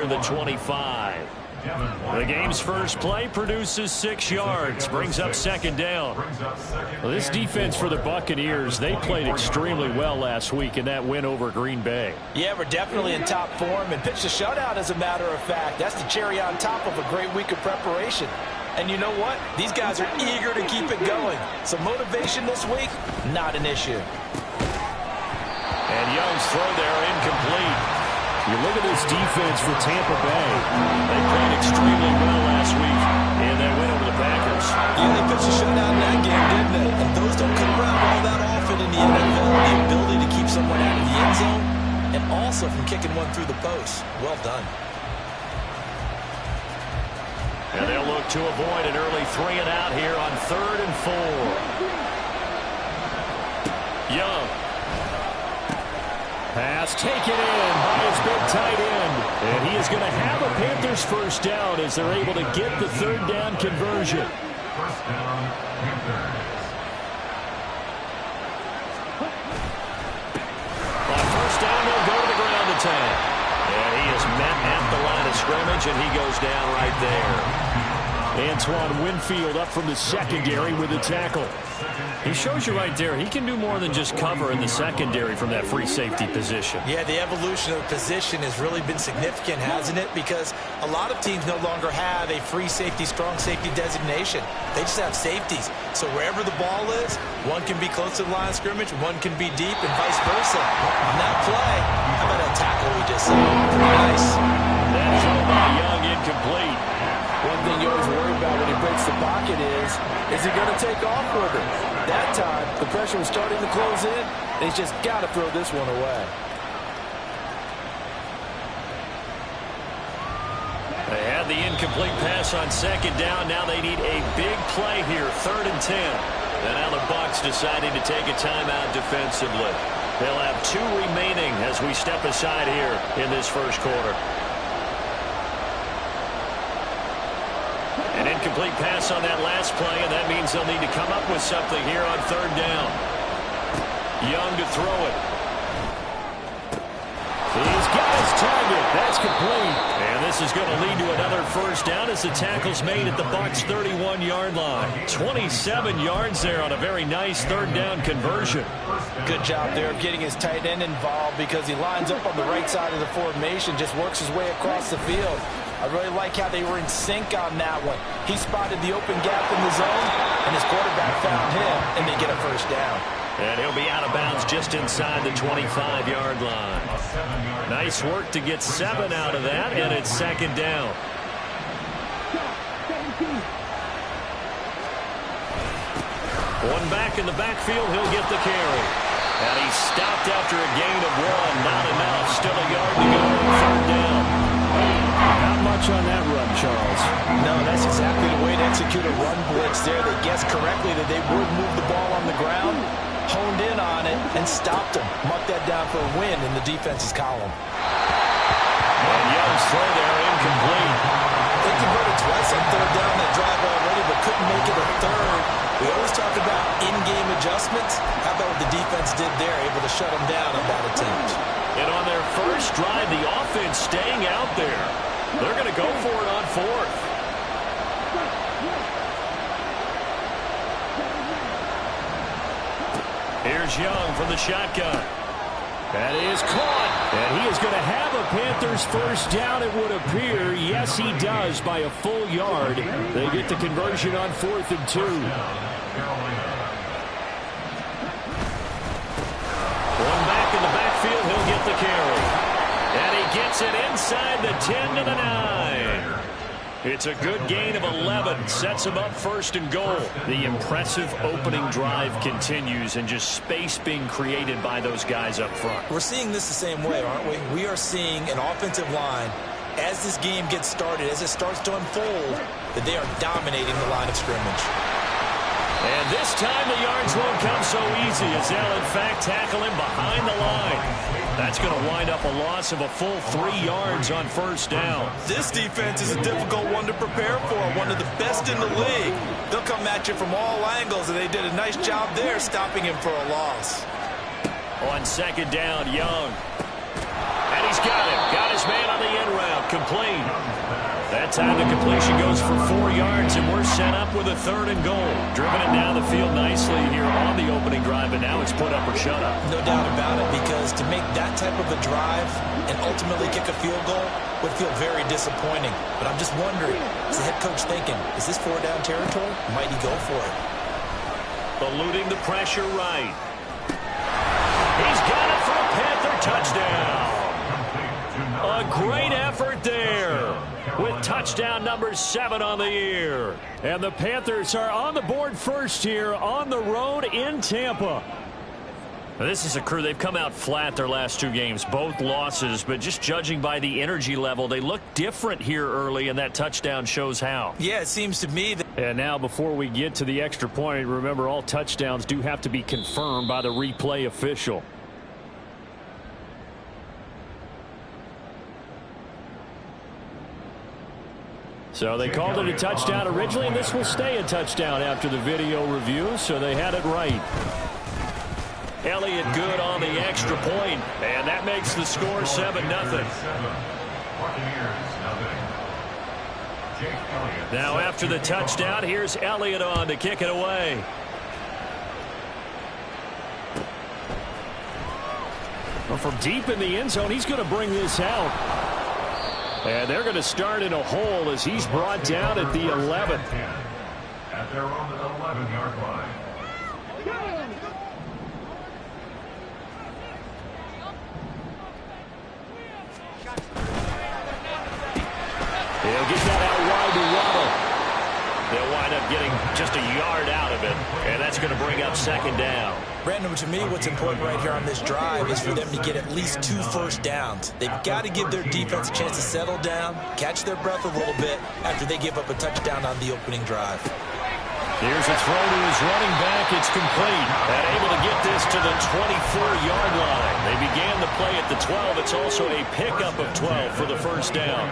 The 25. The game's first play produces 6 yards, brings up second down. Well, this defense for the Buccaneers, they played extremely well last week in that win over Green Bay. Yeah, we're definitely in top form and pitched a shutout, as a matter of fact. That's the cherry on top of a great week of preparation. And you know what? These guys are eager to keep it going. So motivation this week, not an issue. And Young's throw there incomplete. You look at this defense for Tampa Bay. They played extremely well last week in their win over the Packers. Yeah, they pitched a shutout in that game, didn't they? And those don't come around all that often in the NFL. The ability to keep someone out of the end zone and also from kicking one through the post. Well done. And they'll look to avoid an early 3 and out here on 3rd and 4. Young. Pass taken in by his big tight end. And he is going to have a Panthers first down as they're able to get the 3rd down conversion. First down, Panthers. On first down, they'll go to the ground attack. And he is met at the line of scrimmage, and he goes down right there. Antoine Winfield up from the secondary with a tackle. He shows you right there, he can do more than just cover in the secondary from that free safety position. Yeah, the evolution of position has really been significant, hasn't it? Because a lot of teams no longer have a free safety, strong safety designation. They just have safeties. So wherever the ball is, one can be close to the line of scrimmage, one can be deep, and vice versa. On that play, how about that tackle we just saw? Nice. That throw by Young incomplete. One thing you always worry about when he breaks the pocket is he going to take off with it? That time, the pressure was starting to close in, and he's just got to throw this one away. They had the incomplete pass on second down. Now they need a big play here, 3rd and 10. And now the Bucs deciding to take a timeout defensively. They'll have 2 remaining as we step aside here in this first quarter. An incomplete pass on that last play, and that means they'll need to come up with something here on 3rd down. Young to throw it. He's got his target. That's complete. And this is going to lead to another first down as the tackle's made at the Bucs' 31-yard line. 27 yards there on a very nice 3rd down conversion. Good job there of getting his tight end involved because he lines up on the right side of the formation, just works his way across the field. I really like how they were in sync on that one. He spotted the open gap in the zone, and his quarterback found him, and they get a first down. And he'll be out of bounds just inside the 25-yard line. Nice work to get 7 out of that, and it's 2nd down. One back in the backfield, he'll get the carry. And he's stopped after a gain of 1. Not enough. Still a yard to go. 3rd down. Not much on that run, Charles. No, that's exactly the way to execute a run blitz there. They guessed correctly that they would move the ball on the ground, honed in on it, and stopped them. Marked that down for a win in the defense's column. And Young's throw there incomplete. They converted twice on 3rd down that drive already, but couldn't make it a 3rd. We always talk about in-game adjustments. How about what the defense did there, able to shut them down on that attempt? And on their first drive, the offense staying out there. They're going to go for it on 4th. Here's Young from the shotgun. That is caught. And he is going to have a Panthers first down, it would appear. Yes, he does by a full yard. They get the conversion on 4th and 2. One back in the backfield, he'll get the carry. And he gets it inside the 10 to the 9. It's a good gain of 11. Sets him up 1st and goal. The impressive opening drive continues, and just space being created by those guys up front. We're seeing this the same way, aren't we? We are seeing an offensive line, as this game gets started, as it starts to unfold, that they are dominating the line of scrimmage. And this time the yards won't come so easy as they'll, in fact, tackle him behind the line. That's going to wind up a loss of a full 3 yards on first down. This defense is a difficult one to prepare for, one of the best in the league. They'll come at you from all angles, and they did a nice job there stopping him for a loss. On second down, Young. And he's got him. Got his man on the end route. complete. That time the completion goes for 4 yards, and we're set up with a 3rd and goal. Driven it down the field nicely here on the opening drive, and now it's put up or shut up. No doubt about it, because to make that type of a drive and ultimately kick a field goal would feel very disappointing. But I'm just wondering, is the head coach thinking, is this 4-down territory? Might he go for it? Eluding the pressure right. He's got it for a Panther touchdown. A great effort there with touchdown number 7 on the year. And the Panthers are on the board first here on the road in Tampa. This is a crew. They've come out flat their last 2 games, both losses, but just judging by the energy level, they look different here early, and that touchdown shows how. Yeah, it seems to me that. And now before we get to the extra point, remember all touchdowns do have to be confirmed by the replay official. So they called it a touchdown originally, and this will stay a touchdown after the video review, so they had it right. Elliott good on the extra point, and that makes the score 7-0. Now after the touchdown, here's Elliott on to kick it away. Well, from deep in the end zone, he's going to bring this out. And they're going to start in a hole as he's brought down at the 11. At their own 11-yard line. He'll get that out wide to Waddle. They'll wind up getting just a yard out of it, and that's going to bring up 2nd down. Brandon, to me, what's important right here on this drive is for them to get at least 2 first downs. They've got to give their defense a chance to settle down, catch their breath a little bit after they give up a touchdown on the opening drive. Here's a throw to his running back. It's complete. And able to get this to the 24-yard line. They began the play at the 12. It's also a pickup of 12 for the first down.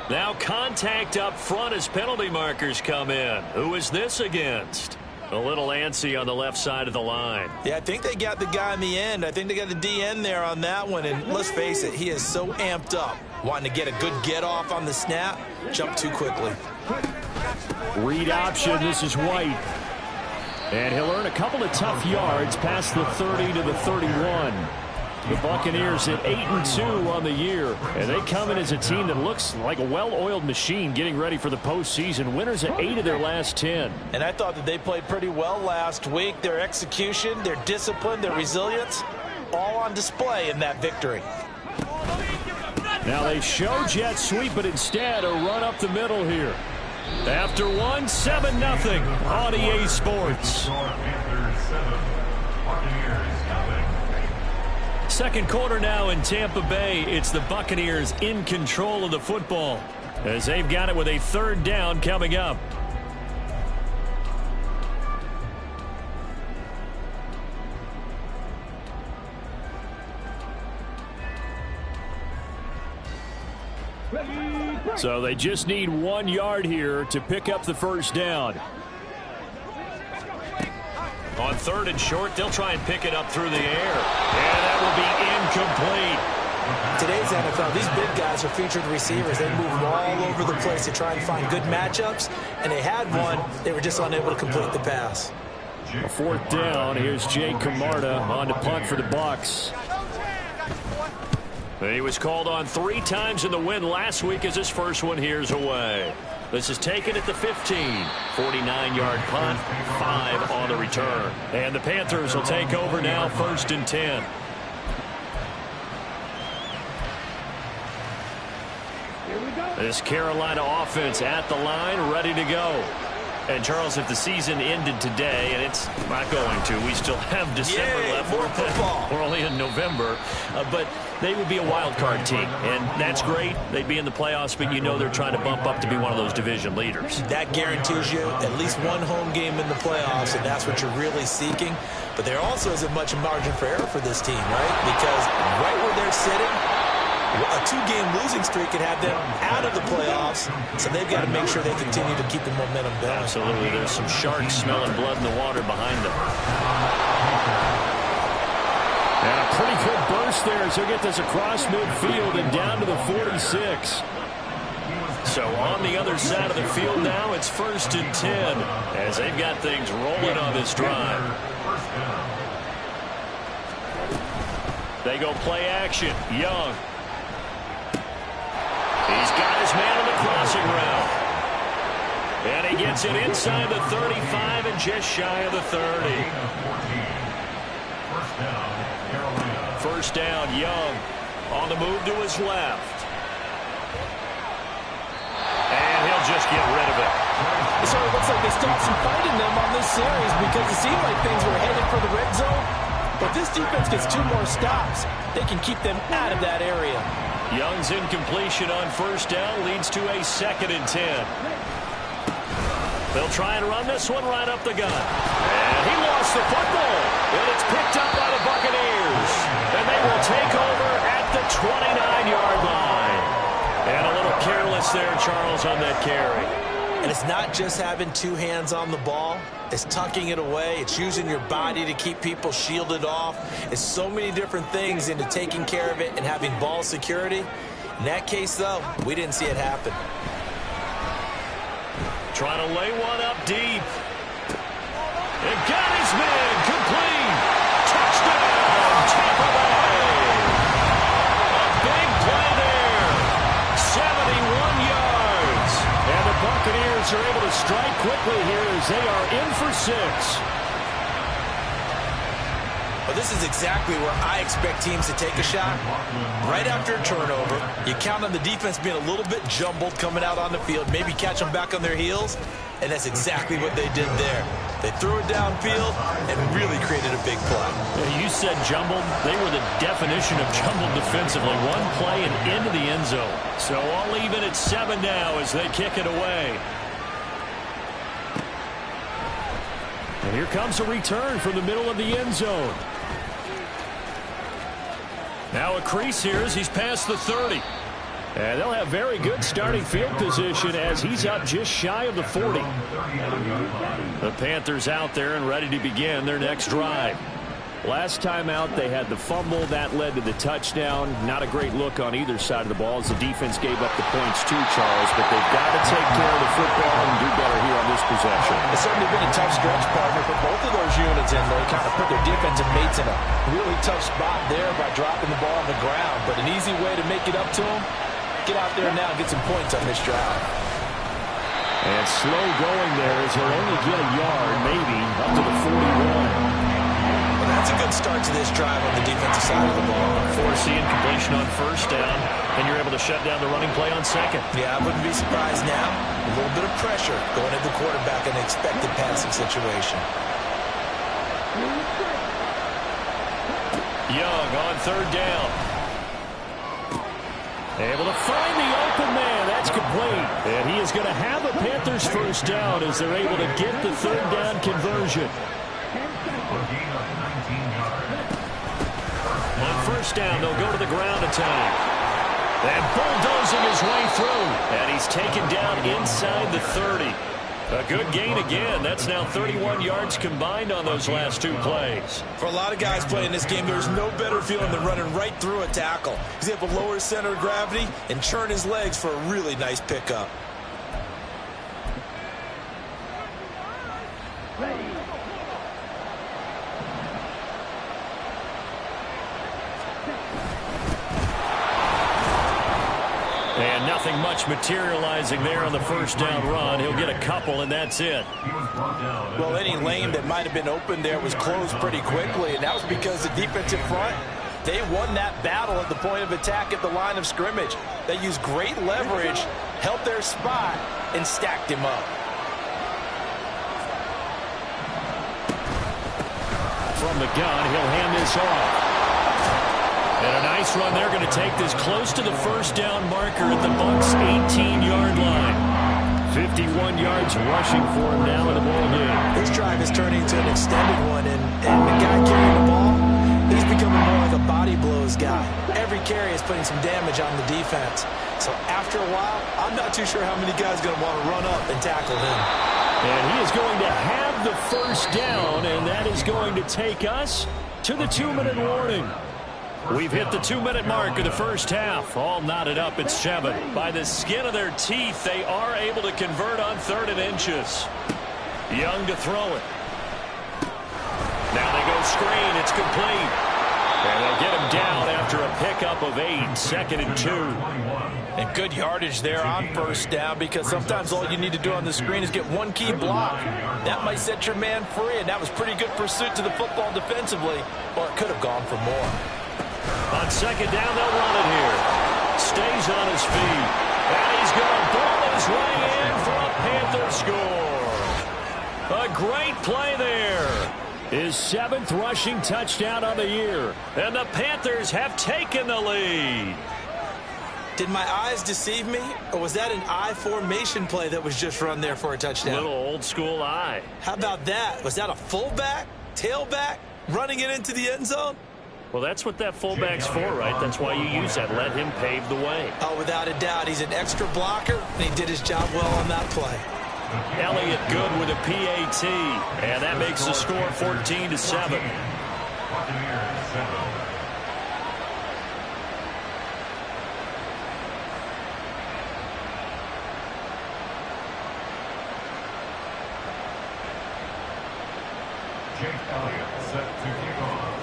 Now contact up front as penalty markers come in. Who is this against? A little antsy on the left side of the line. Yeah, I think they got the guy in the end. I think they got the DN there on that one. And let's face it, he is so amped up, wanting to get a good get-off on the snap, jump too quickly. Read option, this is White. And he'll earn a couple of tough yards past the 30 to the 31. The Buccaneers at 8-2 on the year, and they come in as a team that looks like a well-oiled machine getting ready for the postseason. Winners at 8 of their last 10. And I thought that they played pretty well last week. Their execution, their discipline, their resilience, all on display in that victory. Now they show jet sweep, but instead a run up the middle here. After one, 7-0 on EA Sports. Second quarter now in Tampa Bay. It's the Buccaneers in control of the football as they've got it with a 3rd down coming up. So they just need 1 yard here to pick up the first down. On 3rd and short, they'll try and pick it up through the air. And that will be incomplete. Today's NFL, these big guys are featured receivers. They move all over the place to try and find good matchups. And they had one. They were just unable to complete the pass. A 4th down. Here's Jay Camarda on to punt for the Bucs. He was called on 3 times in the win last week as his first one here's away. This is taken at the 15. 49-yard punt, 5 on the return. And the Panthers will take over now, 1st and 10. This Carolina offense at the line, ready to go. And, Charles, if the season ended today, and it's not going to, we still have December left. More football. We're only in November. But they would be a wild card team, and that's great. They'd be in the playoffs, but you know they're trying to bump up to be one of those division leaders. That guarantees you at least 1 home game in the playoffs, and that's what you're really seeking. But there also isn't much margin for error for this team, right? Because right where they're sitting, a 2-game losing streak could have them out of the playoffs, so they've got to make sure they continue to keep the momentum going. Absolutely. There's some sharks smelling blood in the water behind them. And a pretty good burst there as he'll get this across midfield and down to the 46. So on the other side of the field now, it's 1st and 10 as they've got things rolling on this drive. They go play action. Young. He's got his man on the crossing route. And he gets it inside the 35 and just shy of the 30. First down, Young on the move to his left. And he'll just get rid of it. So it looks like they stopped some fighting them on this series because it seemed like things were headed for the red zone. But this defense gets 2 more stops. They can keep them out of that area. Young's incompletion on first down leads to a 2nd and 10. They'll try and run this one right up the gut. And he lost the football. And it's picked up by the Buccaneers. And they will take over at the 29-yard line. And a little careless there, Charles, on that carry. And it's not just having 2 hands on the ball. It's tucking it away. It's using your body to keep people shielded off. It's so many different things into taking care of it and having ball security. In that case, though, we didn't see it happen. Trying to lay one up deep. And got his man complete. Touchdown, Tampa Bay. A big play there. 71 yards. And the Buccaneers are able to strike quickly here as they are in for 6. Well, this is exactly where I expect teams to take a shot. Right after a turnover, you count on the defense being a little bit jumbled coming out on the field, maybe catch them back on their heels, and that's exactly what they did there. They threw it downfield and really created a big play. Yeah, you said jumbled. They were the definition of jumbled defensively. One play and into the end zone. So all even at 7 now as they kick it away. And here comes a return from the middle of the end zone. Now a crease here as he's past the 30. And they'll have very good starting field position as he's up just shy of the 40. The Panthers out there and ready to begin their next drive. Last time out, they had the fumble. That led to the touchdown. Not a great look on either side of the ball as the defense gave up the points too, Charles. But they've got to take care of the football and do better here on this possession. It's certainly been a tough stretch, partner, for both of those units, and they kind of put their defensive mates in a really tough spot there by dropping the ball on the ground. But an easy way to make it up to them, get out there now and get some points on this drive. And slow going there as he'll only get a yard, maybe, up to the 41. That's a good start to this drive on the defensive side of the ball. Forcing completion on first down, and you're able to shut down the running play on second. Yeah, I wouldn't be surprised now. A little bit of pressure going at the quarterback in an expected passing situation. Young on third down. Able to find the open man. That's complete. And he is going to have a Panthers first down as they're able to get the third down conversion. On first down, they'll go to the ground attack. And bulldozing his way through. And he's taken down inside the 30. A good gain again. That's now 31 yards combined on those last 2 plays. For a lot of guys playing this game, there's no better feeling than running right through a tackle. He's able to lower his center of gravity and churn his legs for a really nice pickup. And nothing much materializing there on the first down run. He'll get a couple, and that's it. Well, any lane that might have been open there was closed pretty quickly, and that was because the defensive front, they won that battle at the point of attack at the line of scrimmage. They used great leverage, held their spot, and stacked him up. From the gun, he'll hand this off. And a nice run there, going to take this close to the first down marker at the Bucs' 18-yard line. 51 yards rushing for him now in the ball game. This drive is turning into an extended one, and the guy carrying the ball, he's becoming more like a body blows guy. Every carry is putting some damage on the defense. So after a while, I'm not too sure how many guys are going to want to run up and tackle him. And he is going to have the first down, and that is going to take us to the 2-minute warning. We've hit the 2-minute mark of the first half. All knotted up at 7. By the skin of their teeth, they are able to convert on 3rd and inches. Young to throw it. Now they go screen. It's complete. And they'll get him down after a pickup of 8. 2nd and 2. And good yardage there on 1st down, because sometimes all you need to do on the screen is get one key block. That might set your man free, and that was pretty good pursuit to the football defensively, or it could have gone for more. On 2nd down, they'll run it here. Stays on his feet. And he's going to ball his way in for a Panther score. A great play there. His 7th rushing touchdown on the year. And the Panthers have taken the lead. Did my eyes deceive me, or was that an I formation play that was just run there for a touchdown? Little old school eye. How about that? Was that a fullback, tailback, running it into the end zone? Well, that's what that fullback's for, right? That's why you use that. Let him pave the way. Oh, without a doubt. He's an extra blocker, and he did his job well on that play. Elliott good with a PAT, and that makes the score 14-7. Jake Elliott set to kick off.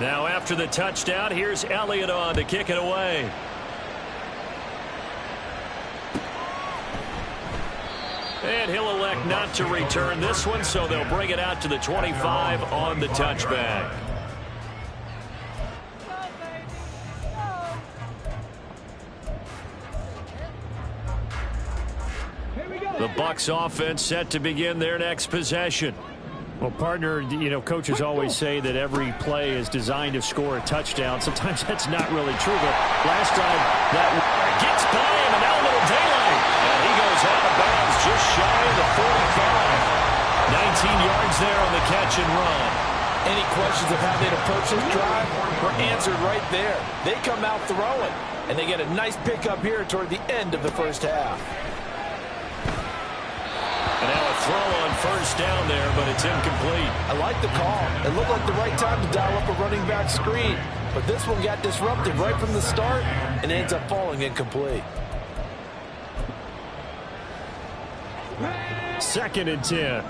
Now after the touchdown, here's Elliott on to kick it away. And he'll elect not to return this one, so they'll bring it out to the 25 on the touchback. The Bucs offense set to begin their next possession. Well, partner, you know, coaches always say that every play is designed to score a touchdown. Sometimes that's not really true, but last time that gets by him, and now a little daylight. And he goes out of bounds just shy of the 45. 19 yards there on the catch and run. Any questions of how they'd approach this drive were answered right there. They come out throwing, and they get a nice pickup here toward the end of the first half. And now a throw on 1st down there, but it's incomplete. I like the call. It looked like the right time to dial up a running back screen. But this one got disrupted right from the start and ends up falling incomplete. 2nd and 10.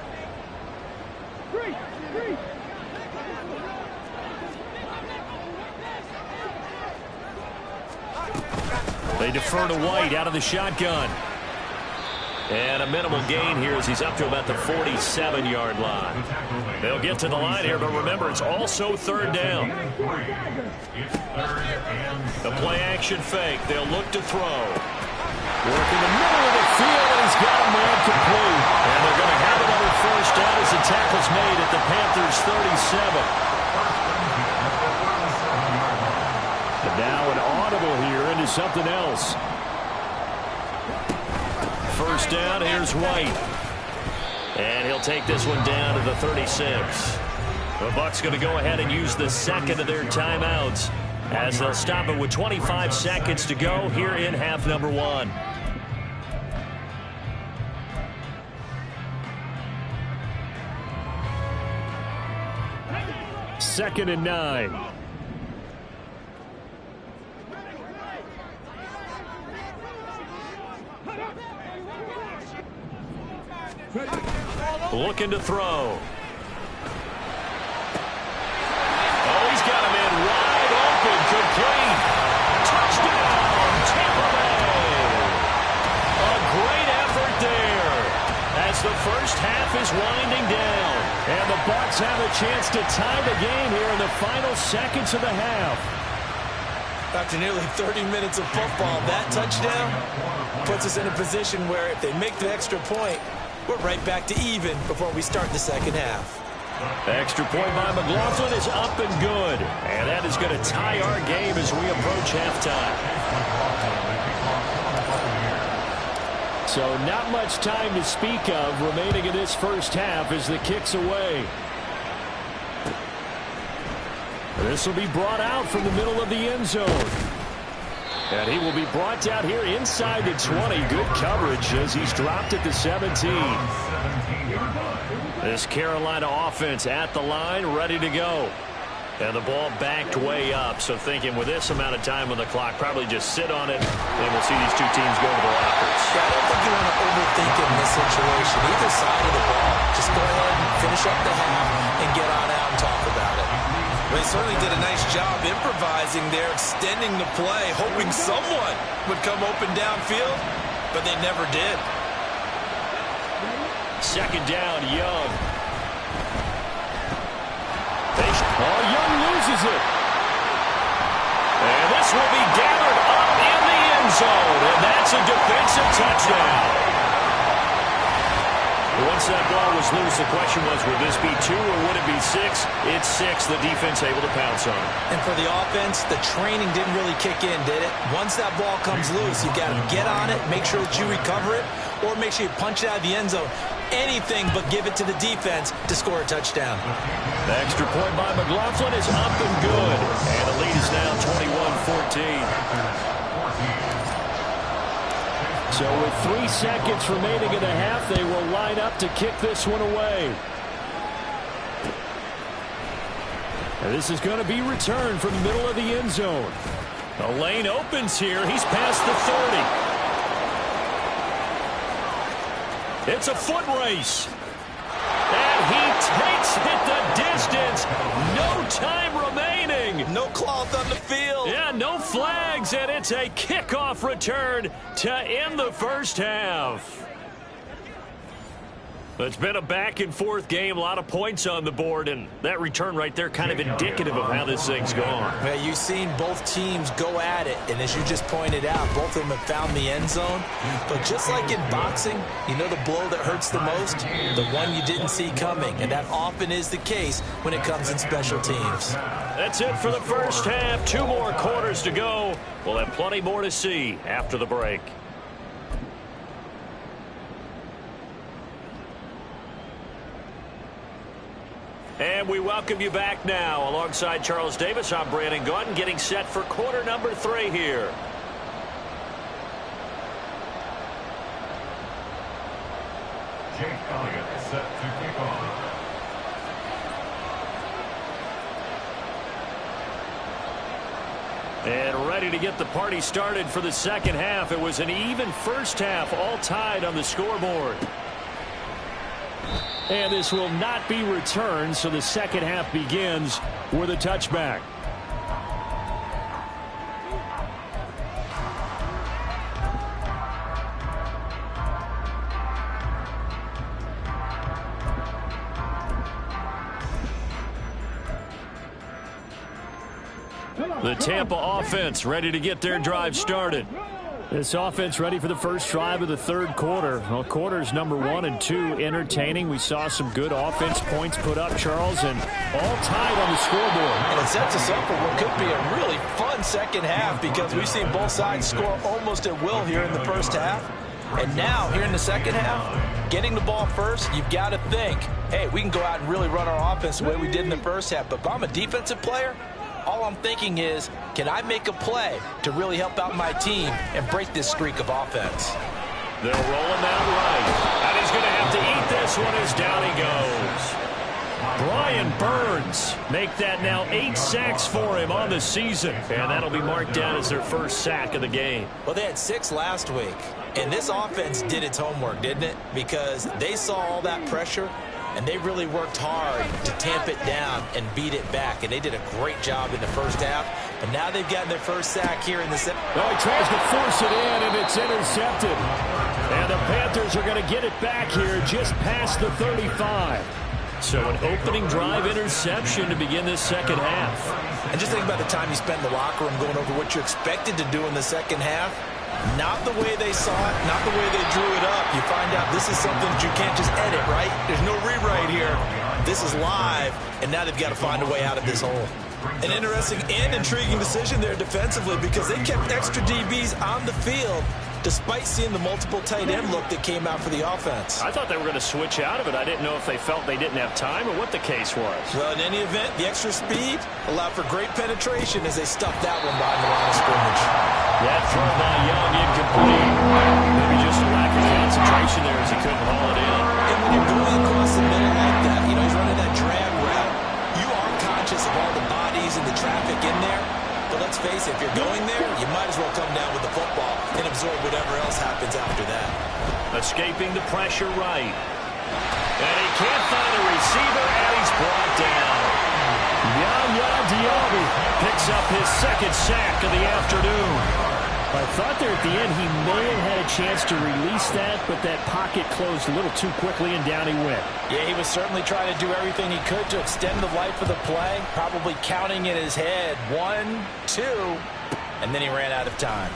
They defer to White out of the shotgun. And a minimal gain here as he's up to about the 47-yard line. They'll get to the line here, but remember, it's also 3rd down. The play-action fake. They'll look to throw. Working the middle of the field, and he's got him ran complete. And they're going to have another 1st down as the tackle's made at the Panthers' 37. And now an audible here into something else. 1st down, here's White. And he'll take this one down to the 36. The Bucs going to go ahead and use the 2nd of their timeouts as they'll stop it with 25 seconds to go here in half number 1. Second and 9. Looking to throw. Oh, he's got him in wide open. Complete. Touchdown, Tampa Bay. A great effort there as the first half is winding down. And the Bucs have a chance to tie the game here in the final seconds of the half. After nearly 30 minutes of football, that touchdown puts us in a position where if they make the extra point, we're right back to even before we start the second half. Extra point by McLaughlin is up and good. And that is going to tie our game as we approach halftime. So not much time to speak of remaining in this first half as the kick's away. This will be brought out from the middle of the end zone. And he will be brought down here inside the 20. Good coverage as he's dropped at the 17. This Carolina offense at the line, ready to go. And the ball backed way up. So thinking with this amount of time on the clock, probably just sit on it, and we'll see these two teams go to the lockers. Yeah, I don't think you want to overthink it in this situation. Either side of the ball, just go ahead and finish up the half and get on out and talk about it. Well, he certainly did a nice job improvising there, extending the play, hoping someone would come open downfield, but they never did. Second down, Young. Young loses it. And this will be gathered up in the end zone, and that's a defensive touchdown. Once that ball was loose, the question was, would this be 2 or would it be 6? It's 6. The defense able to pounce on it. And for the offense, the training didn't really kick in, did it? Once that ball comes loose, you got to get on it, make sure that you recover it, or make sure you punch it out of the end zone. Anything but give it to the defense to score a touchdown. The extra point by McLaughlin is up and good. And the lead is now 21-14. So with 3 seconds remaining in the half, they will line up to kick this one away. And this is going to be returned from the middle of the end zone. The lane opens here. He's past the 30. It's a foot race. And he takes it the distance. No time remaining. No cloth on the field. Yeah, no flags, and it's a kickoff return to end the first half. It's been a back-and-forth game, a lot of points on the board, and that return right there kind of indicative of how this thing's gone. Yeah, you've seen both teams go at it, and as you just pointed out, both of them have found the end zone. But just like in boxing, you know the blow that hurts the most? The one you didn't see coming, and that often is the case when it comes in special teams. That's it for the first half. 2 more quarters to go. We'll have plenty more to see after the break. And we welcome you back now. Alongside Charles Davis, I'm Brandon Gaudin, getting set for quarter number 3 here. Jake Elliott set to kick off. And ready to get the party started for the second half. It was an even first half, all tied on the scoreboard. And this will not be returned, so the second half begins with a touchback. The Tampa offense ready to get their drive started. This offense ready for the first drive of the third quarter. Well, quarters number 1 and 2 entertaining. We saw some good offense points put up, Charles, and all tied on the scoreboard. And it sets us up for what could be a really fun second half because we've seen both sides score almost at will here in the first half. And now, here in the second half, getting the ball first, you've got to think, hey, we can go out and really run our offense the way we did in the first half. But if I'm a defensive player, all I'm thinking is, can I make a play to really help out my team and break this streak of offense? They'll roll him out right. And he's going to have to eat this one as down he goes. Brian Burns make that now 8 sacks for him on the season. And that'll be marked down as their first sack of the game. Well, they had 6 last week. And this offense did its homework, didn't it? Because they saw all that pressure, and they really worked hard to tamp it down and beat it back. And they did a great job in the first half. But now they've gotten their first sack here in the second. Oh, he tries to force it in, and it's intercepted. And the Panthers are going to get it back here just past the 35. So an opening drive interception to begin this second half. And just think about the time you spent in the locker room going over what you expected to do in the second half. Not the way they saw it, not the way they drew it up. You find out this is something that you can't just edit, right? There's no rewrite here. This is live, and now they've got to find a way out of this hole. An interesting and intriguing decision there defensively because they kept extra DBs on the field despite seeing the multiple tight end look that came out for the offense. I thought they were going to switch out of it. I didn't know if they felt they didn't have time or what the case was. Well, in any event, the extra speed allowed for great penetration as they stuffed that one behind the line of scrimmage. That throw by Young incomplete. Maybe just a lack of concentration there as he couldn't haul it in. And when you're going across the middle like that, you know, he's running that drag route, you are conscious of all the bodies and the traffic in there. But let's face it, if you're going there, you might as well come down with the football and absorb whatever else happens after that. Escaping the pressure right. And he can't find a receiver, and he's brought down. Yaya Diaby picks up his second sack of the afternoon. I thought there at the end he may have had a chance to release that, but that pocket closed a little too quickly, and down he went. Yeah, he was certainly trying to do everything he could to extend the life of the play, probably counting in his head 1, 2, and then he ran out of time.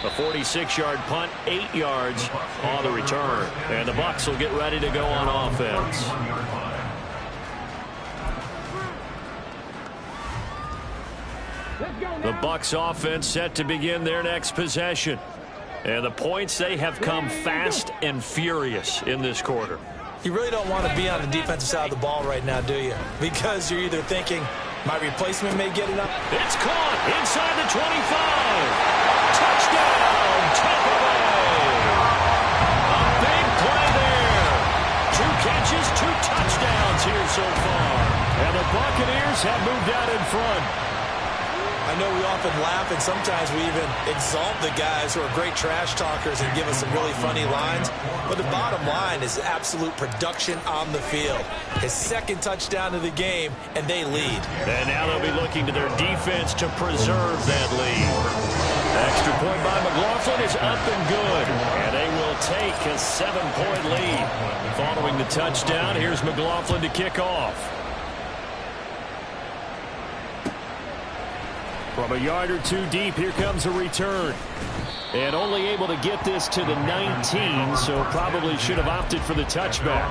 A 46-yard punt, 8 yards on the return. And the Bucs will get ready to go on offense. The Bucs offense set to begin their next possession. And the points, they have come fast and furious in this quarter. You really don't want to be on the defensive side of the ball right now, do you? Because you're either thinking, my replacement may get it up. It's caught inside the 25. Touchdown, Tampa Bay. A big play there. 2 catches, 2 touchdowns here so far. And the Buccaneers have moved out in front. I know we often laugh, and sometimes we even exalt the guys who are great trash talkers and give us some really funny lines. But the bottom line is absolute production on the field. His second touchdown of the game, and they lead. And now they'll be looking to their defense to preserve that lead. Extra point by McLaughlin is up and good. And they will take a 7-point lead. Following the touchdown, here's McLaughlin to kick off. From a yard or 2 deep, here comes a return. And only able to get this to the 19, so probably should have opted for the touchback.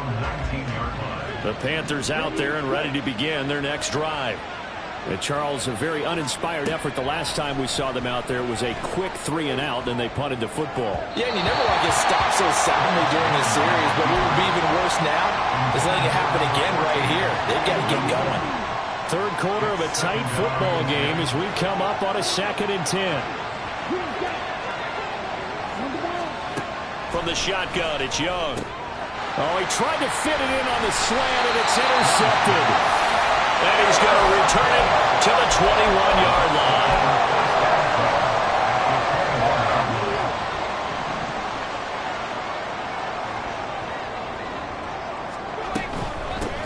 The Panthers out there and ready to begin their next drive. And Charles, a very uninspired effort the last time we saw them out there. It was a quick 3 and out, then they punted the football. Yeah, and you never want to get stopped so soundly during the series, but what would be even worse now is letting it happen again right here. They've got to get going. Third quarter of a tight football game as we come up on a 2nd and 10. From the shotgun, it's Young. Oh, he tried to fit it in on the slant, and it's intercepted. And he's going to return it to the 21-yard line.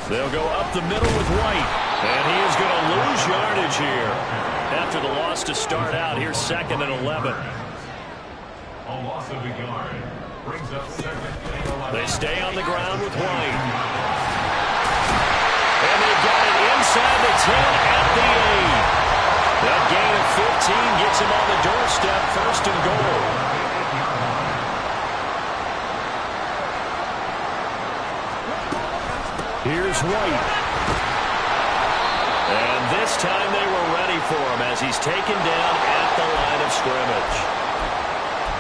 They'll go up the middle with White. And he is going to lose yardage here after the loss to start out. Here's 2nd and 11. A loss of a yard brings up 2nd and 11. They stay on the ground with White. And they've got it inside the 10 at the 8. That gain of 15 gets him on the doorstep, 1st and goal. Here's White. And this time they were ready for him as he's taken down at the line of scrimmage.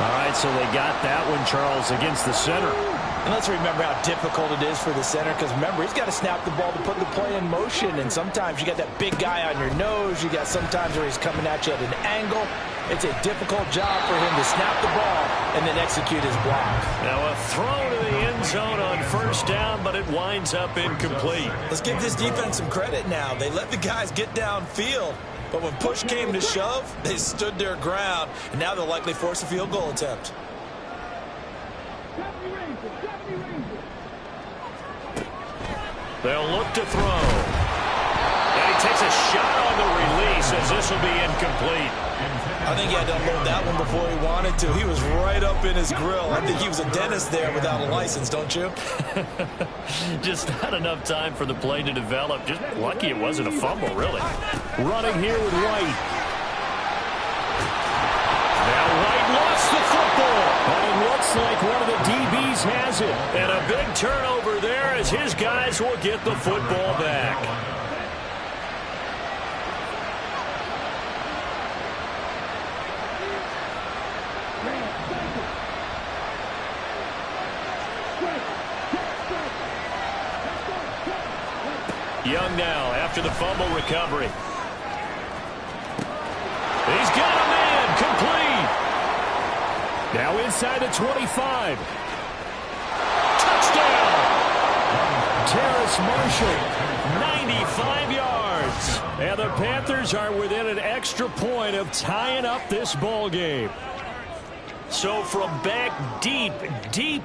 All right, so they got that one, Charles, against the center. And let's remember how difficult it is for the center, because remember, he's got to snap the ball to put the play in motion, and sometimes you got that big guy on your nose. You got sometimes where he's coming at you at an angle. It's a difficult job for him to snap the ball and then execute his block. Now a throw to the end zone on 1st down, but it winds up incomplete. Let's give this defense some credit now. They let the guys get downfield, but when push came to shove, they stood their ground, and now they'll likely force a field goal attempt. They'll look to throw. And he takes a shot on the release as this will be incomplete. I think he had to unload that one before he wanted to. He was right up in his grill. I think he was a dentist there without a license, don't you? Just not enough time for the play to develop. Just lucky it wasn't a fumble, really. Running here with White. Now White lost the football. And it looks like one of the DBs has it. And a big turnover there as his guys will get the football back. young now after the fumble recovery. He's got a man complete. Now inside the 25. Touchdown. Terrace Marshall. 95 yards. And the Panthers are within an extra point of tying up this ball game. So from back deep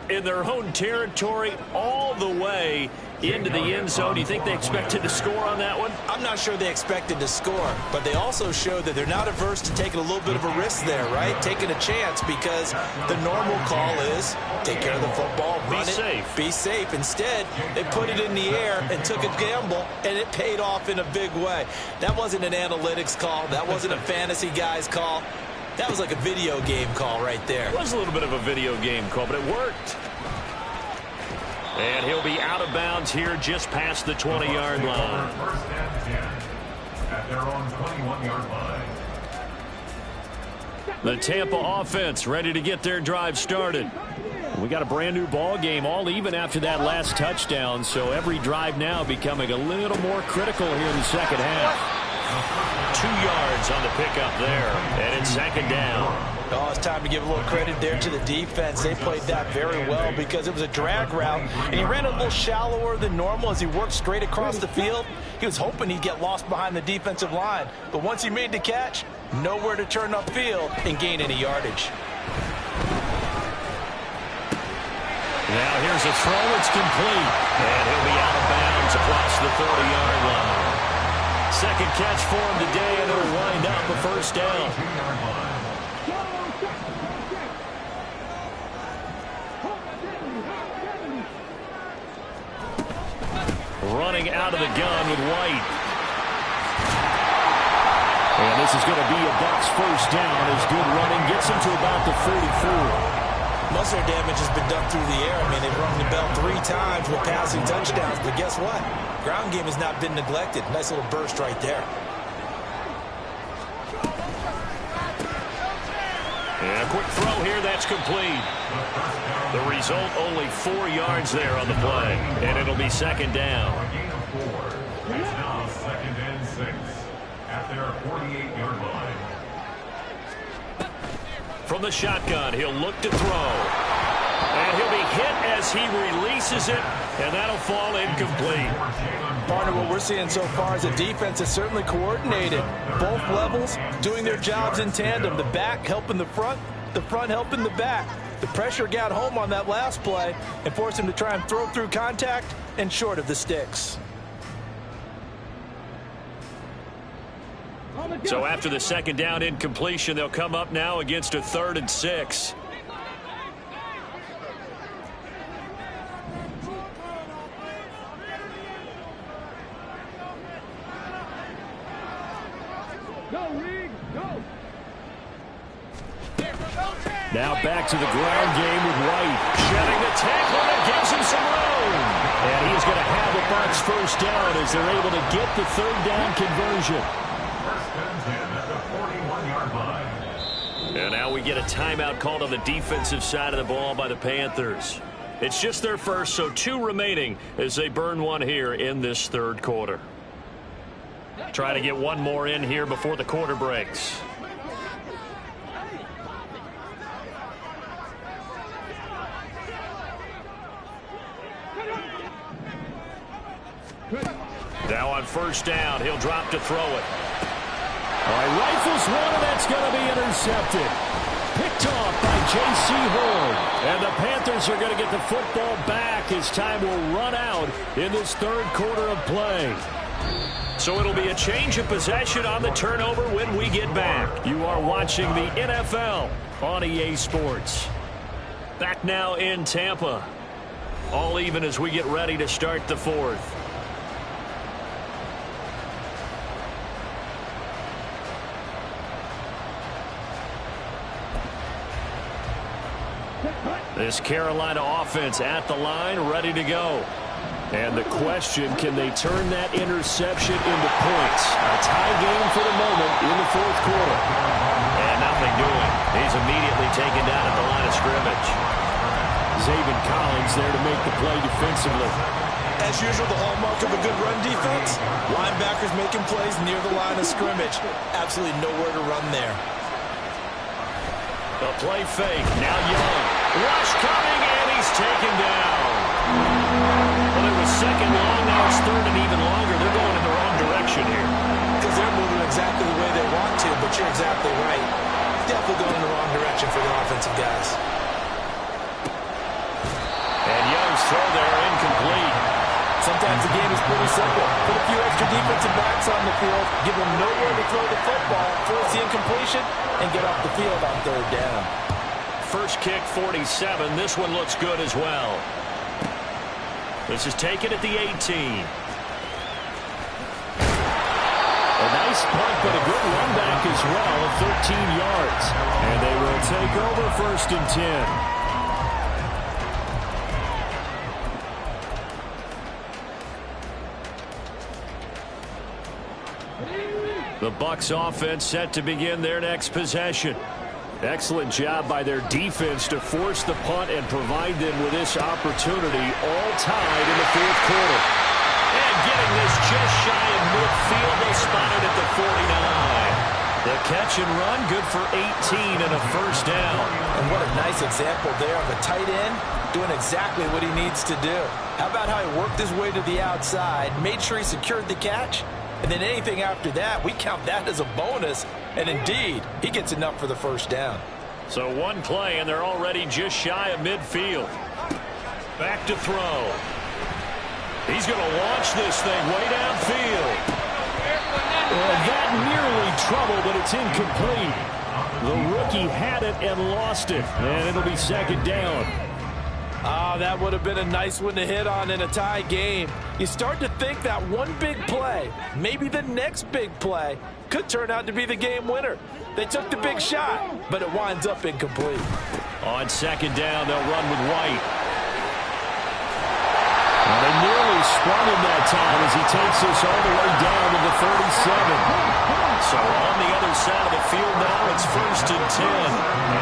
in their own territory all the way into the end zone, do you think they expected to score on that one? I'm not sure they expected to score, but they also showed that they're not averse to taking a little bit of a risk there, right? Taking a chance, because the normal call is take care of the football, run it, be safe. Instead, they put it in the air and took a gamble, and it paid off in a big way. That wasn't an analytics call. That wasn't a fantasy guy's call. That was like a video game call right there. It was a little bit of a video game call, but it worked. And he'll be out of bounds here just past the 20-yard line. First and 10 at their own 21-yard line. The Tampa offense ready to get their drive started. We got a brand new ball game, all even after that last touchdown, so every drive now becoming a little more critical here in the second half. 2 yards on the pickup there, and it's second down. Oh, it's time to give a little credit there to the defense. They played that very well because it was a drag route, and he ran a little shallower than normal as he worked straight across the field. He was hoping he'd get lost behind the defensive line, but once he made the catch, nowhere to turn upfield and gain any yardage. Now here's a throw. It's complete, and he'll be out of bounds across the 30-yard line. Second catch for him today, and it'll wind up a first down. Running out of the gun with White. And this is going to be a Bucs first down as good running gets him to about the 44. Most of their damage has been done through the air. I mean, they've rung the bell 3 times with passing touchdowns, but guess what? Ground game has not been neglected. Nice little burst right there. And a quick throw here, that's complete. The result, only 4 yards there on the play, and it'll be second down. A gain of 4. It's now second and 6 at their 48-yard line. From the shotgun, he'll look to throw. And he'll be hit as he releases it, and that'll fall incomplete. Partner, what we're seeing so far is the defense is certainly coordinated. Both levels doing their jobs in tandem. The back helping the front helping the back. The pressure got home on that last play and forced him to try and throw through contact and short of the sticks. So after the second down incompletion, they'll come up now against a 3rd and 6. Now back to the ground game with White. Shedding the tackle, and gives him some room. And he's going to have the Bucs first down as they're able to get the 3rd down conversion. First and 10 at the 41-yard line. And now we get a timeout called on the defensive side of the ball by the Panthers. It's just their first, so 2 remaining as they burn one here in this 3rd quarter. Try to get one more in here before the quarter breaks. Now on first down, he'll drop to throw it. All right, rifles one, and that's going to be intercepted. Picked off by J.C. Horn. And the Panthers are going to get the football back as time will run out in this 3rd quarter of play. So it'll be a change of possession on the turnover when we get back. You are watching the NFL on EA Sports. Back now in Tampa. All even as we get ready to start the 4th. This Carolina offense at the line, ready to go. And the question, can they turn that interception into points? A tie game for the moment in the 4th quarter. And nothing doing. He's immediately taken down at the line of scrimmage. Zaven Collins there to make the play defensively. As usual, the hallmark of a good run defense, linebackers making plays near the line of scrimmage. Absolutely nowhere to run there. The play fake. Now Young. Rush coming, and he's taken down. Well, it was second long. Now it's third and even longer. They're going in the wrong direction here. Because they're moving exactly the way they want to, but you're exactly right. Definitely going in the wrong direction for the offensive guys. And Young's throw there incomplete. Sometimes the game is pretty simple. Put a few extra defensive backs on the field, give them nowhere to throw the football, force the incompletion, and get off the field on third down. First kick, 47. This one looks good as well. This is taken at the 18. A nice punt, but a good run back as well, 13 yards. And they will take over first and 10. The Bucs offense set to begin their next possession. Excellent job by their defense to force the punt and provide them with this opportunity, all tied in the fourth quarter. And getting this just shy of midfield, they spotted at the 49. The catch and run, good for 18 and a first down. And what a nice example there of a tight end doing exactly what he needs to do. How about how he worked his way to the outside, made sure he secured the catch, and then anything after that, we count that as a bonus. And indeed, he gets enough for the first down. So one play, and they're already just shy of midfield. Back to throw. He's going to launch this thing way downfield. And that nearly trouble, but it's incomplete. The rookie had it and lost it. And it'll be second down. Ah, that would have been a nice one to hit on in a tie game. You start to think that one big play, maybe the next big play, could turn out to be the game winner. They took the big shot, but it winds up incomplete. On second down, they'll run with White. Well, they nearly sprung him that time as he takes this all the way down to the 37. So on the other side of the field now, it's first and 10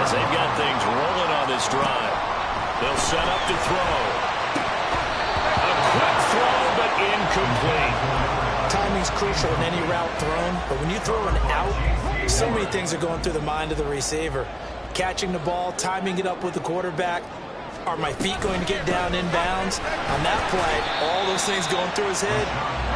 as they've got things rolling on this drive. They'll set up to throw. A quick throw, but incomplete. Timing's crucial in any route thrown, but when you throw an out, so many things are going through the mind of the receiver. Catching the ball, timing it up with the quarterback. Are my feet going to get down inbounds? On that play, all those things going through his head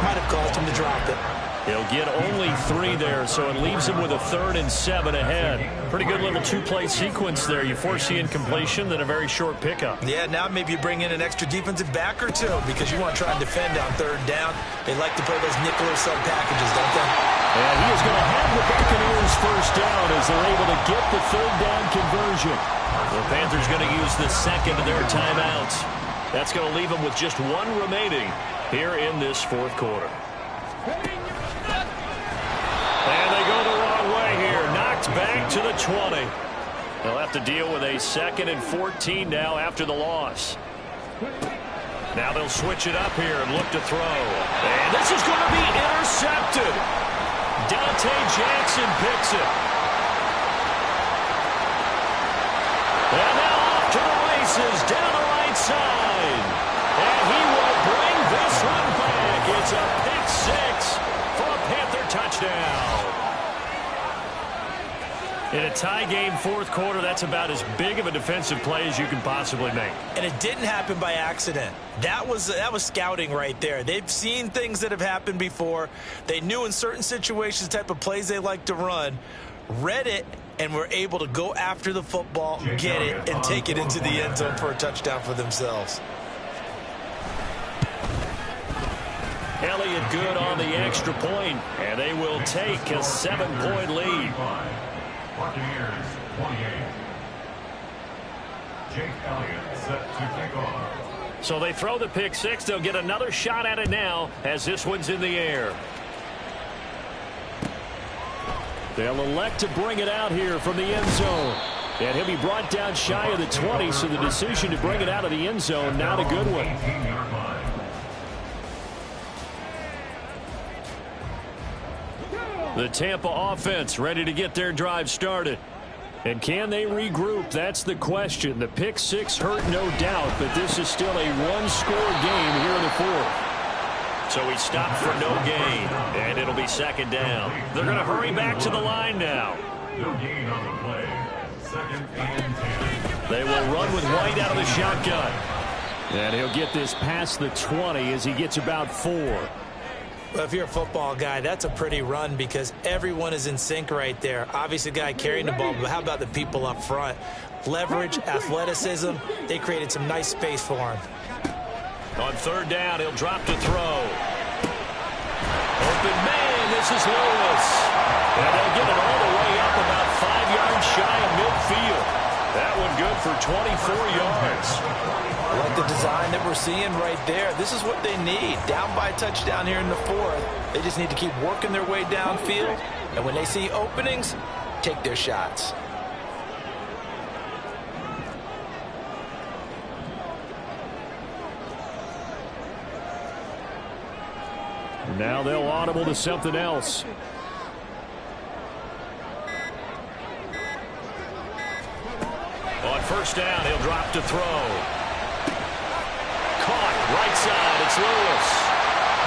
might have caused him to drop it. He'll get only 3 there, so it leaves him with a 3rd and 7 ahead. Pretty good little two-play sequence there. You force the incompletion, then a very short pickup. Yeah, now maybe you bring in an extra defensive back or two because you want to try and defend on third down. They like to play those nickel or sub packages, don't they? And he is going to have the Buccaneers first down as they're able to get the third down conversion. The Panthers going to use the second of their timeouts. That's going to leave them with just 1 remaining here in this fourth quarter. And they go the wrong way here. Knocked back to the 20. They'll have to deal with a 2nd and 14 now after the loss. Now they'll switch it up here and look to throw. And this is going to be intercepted. Dante Jackson picks it. And now off to the races down the right side. And he will bring this one back. It's a pick 6 for a Panther touchdown. In a tie game fourth quarter, that's about as big of a defensive play as you can possibly make. And it didn't happen by accident. That was scouting right there. They've seen things that have happened before. They knew in certain situations the type of plays they like to run, read it, and were able to go after the football, get it, and take it into the end zone for a touchdown for themselves. Elliott good on the extra point, and they will take a 7-point lead. Buccaneers 28. Jake Elliott set to kick off. So they throw the pick 6. They'll get another shot at it now as this one's in the air. They'll elect to bring it out here from the end zone. And he'll be brought down shy of the 20, so the decision to bring it out of the end zone, not a good one. The Tampa offense ready to get their drive started. And can they regroup? That's the question. The pick six hurt, no doubt, but this is still a one-score game here in the fourth. So he stopped for no gain, and it'll be second down. They're going to hurry back to the line now. No gain on the play. Second and 10. They will run with White out of the shotgun. And he'll get this past the 20 as he gets about 4. Well, if you're a football guy, that's a pretty run because everyone is in sync right there. Obviously, the guy carrying the ball, but how about the people up front? Leverage, athleticism, they created some nice space for him. On third down, he'll drop to throw. Open man, this is Lewis. And they'll get it all the way up about 5 yards shy of midfield. That one good for 24 yards. I like the design that we're seeing right there. This is what they need. Down by a touchdown here in the fourth. They just need to keep working their way downfield. And when they see openings, take their shots. Now they'll audible to something else. On first down, he'll drop to throw. Caught right side, it's Lewis.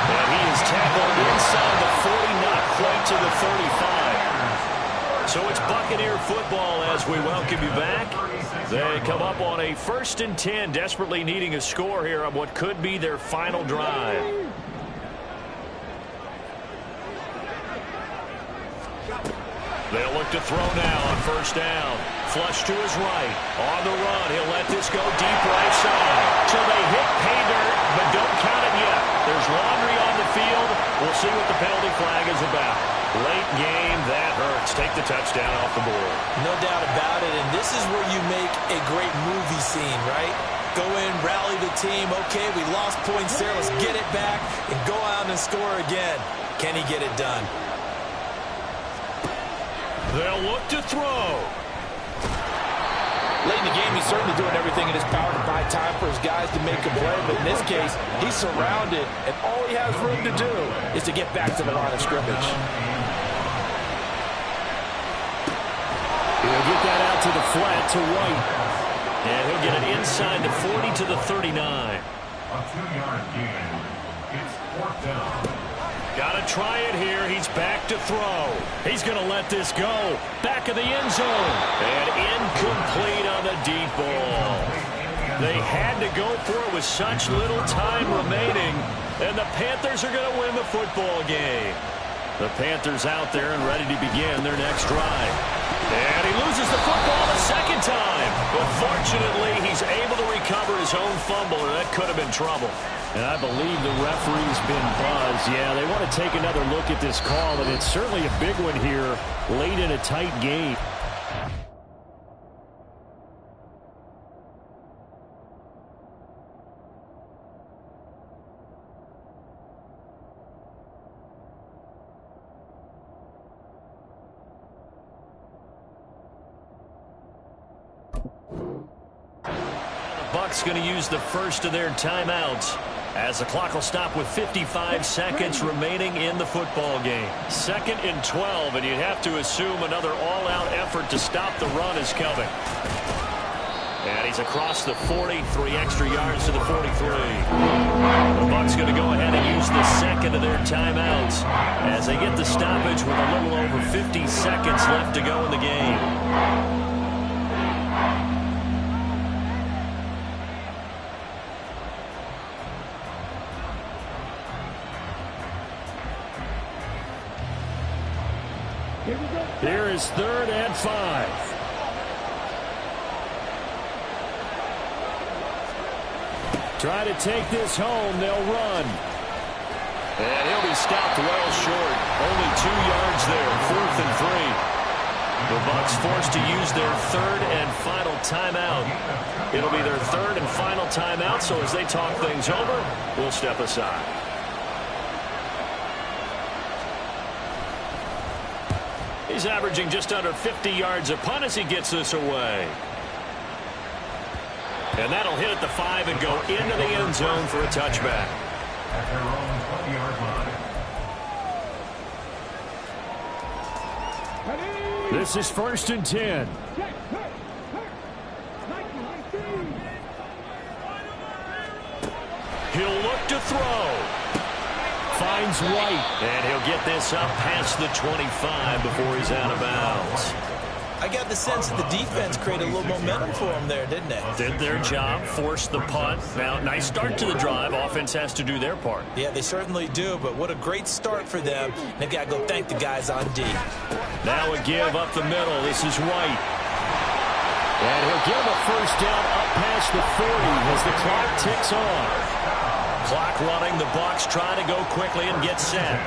And he is tackled inside the 40, not quite to the 35. So it's Buccaneer football as we welcome you back. They come up on a 1st and 10, desperately needing a score here on what could be their final drive. They'll look to throw now on first down. Flush to his right. On the run, he'll let this go deep right side. Till they hit pay dirt, but don't count it yet. There's laundry on the field. We'll see what the penalty flag is about. Late game, that hurts. Take the touchdown off the board. No doubt about it, and this is where you make a great movie scene, right? Go in, rally the team. Okay, we lost points there. Let's get it back and go out and score again. Can he get it done? They'll look to throw. Late in the game, he's certainly doing everything in his power to buy time for his guys to make a play. But in this case, he's surrounded, and all he has room to do is to get back to the line of scrimmage. He'll get that out to the flat to White. And he'll get it inside the 40 to the 39. A 2-yard gain. It's 4th down. Got to try it here. He's back to throw. He's going to let this go. Back of the end zone. And incomplete on the deep ball. They had to go for it with such little time remaining. And the Panthers are going to win the football game. The Panthers out there and ready to begin their next drive. And he loses the football the second time. But fortunately, he's able to recover his own fumble, or that could have been trouble. And I believe the referee's been buzzed. Yeah, they want to take another look at this call, and it's certainly a big one here late in a tight game. Bucks going to use the first of their timeouts as the clock will stop with 55 seconds remaining in the football game. 2nd and 12, and you'd have to assume another all-out effort to stop the run is coming. And he's across the 40, 3 extra yards to the 43. The Bucks going to go ahead and use the second of their timeouts as they get the stoppage with a little over 50 seconds left to go in the game. Here is 3rd and 5. Try to take this home. They'll run. And he'll be stopped well short. Only 2 yards there. 4th and 3. The Bucks forced to use their 3rd and final timeout. It'll be their 3rd and final timeout, so as they talk things over, we'll step aside. He's averaging just under 50 yards a punt as he gets this away. And that'll hit at the 5 and go into the end zone for a touchback. At their own 20-yard line. This is 1st and 10. He'll look to throw. Finds White. And he'll get this up past the 25 before he's out of bounds. I got the sense that the defense created a little momentum for him there, didn't they? Did their job, forced the punt. Now, nice start to the drive. Offense has to do their part. Yeah, they certainly do, but what a great start for them. They've got to go thank the guys on D. Now a give up the middle. This is White. And he'll give a first down up past the 40 as the clock ticks on. Clock running. The Bucs trying to go quickly and get set.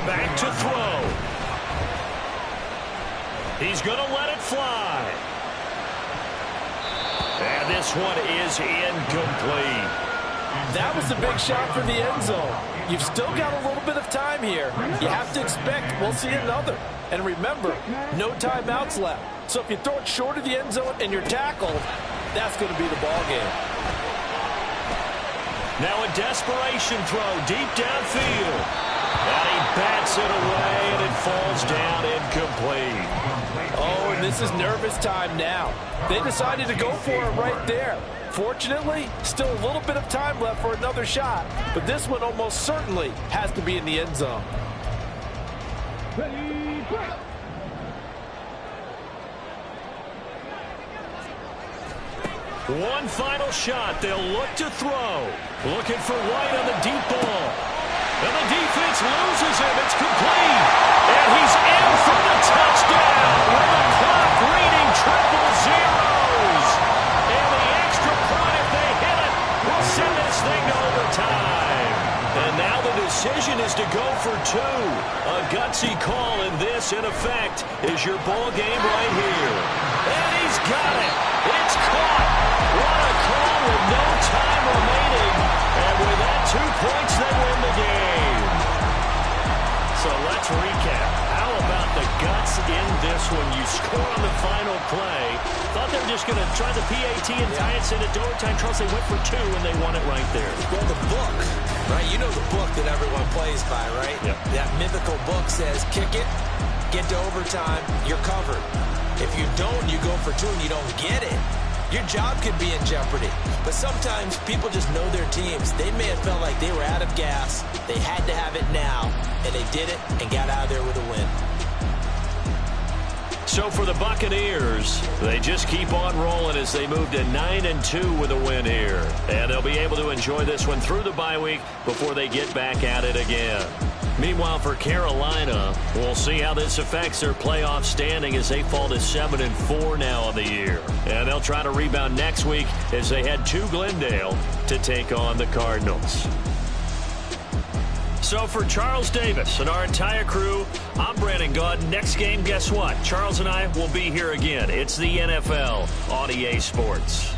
Back to throw. He's going to let it fly. And this one is incomplete. That was a big shot for the end zone. You've still got a little bit of time here. You have to expect we'll see another. And remember, no timeouts left. So if you throw it short of the end zone and you're tackled, that's going to be the ball game. Now a desperation throw deep downfield. And he bats it away, and it falls down incomplete. Oh, and this is nervous time now. They decided to go for it right there. Fortunately, still a little bit of time left for another shot, but this one almost certainly has to be in the end zone. One final shot. They'll look to throw. Looking for White on the deep ball. And the defense loses him. It's complete. And he's in for the touchdown with the clock reading triple zeros. And the extra point, if they hit it, will send this thing to overtime. And now the decision is to go for two. A gutsy call, and this, in effect, is your ball game right here. And he's got it. It's caught. What a call with no time remaining. And with that 2 points, they win the game. So let's recap. How about the guts in this one? You score on the final play. Thought they were just going to try the PAT and tie it, send it to overtime. Charles, they went for two, and they won it right there. Well, the book, right? You know the book that everyone plays by, right? Yep. That mythical book says, kick it, get to overtime, you're covered. If you don't, you go for two and you don't get it, your job could be in jeopardy. But sometimes people just know their teams. They may have felt like they were out of gas. They had to have it now, and they did it and got out of there with a win. So for the Buccaneers, they just keep on rolling as they move to 9-2 with a win here. And they'll be able to enjoy this one through the bye week before they get back at it again. Meanwhile, for Carolina, we'll see how this affects their playoff standing as they fall to 7-4 now on the year. And they'll try to rebound next week as they head to Glendale to take on the Cardinals. So for Charles Davis and our entire crew, I'm Brandon Gaud. Next game, guess what? Charles and I will be here again. It's the NFL on EA Sports.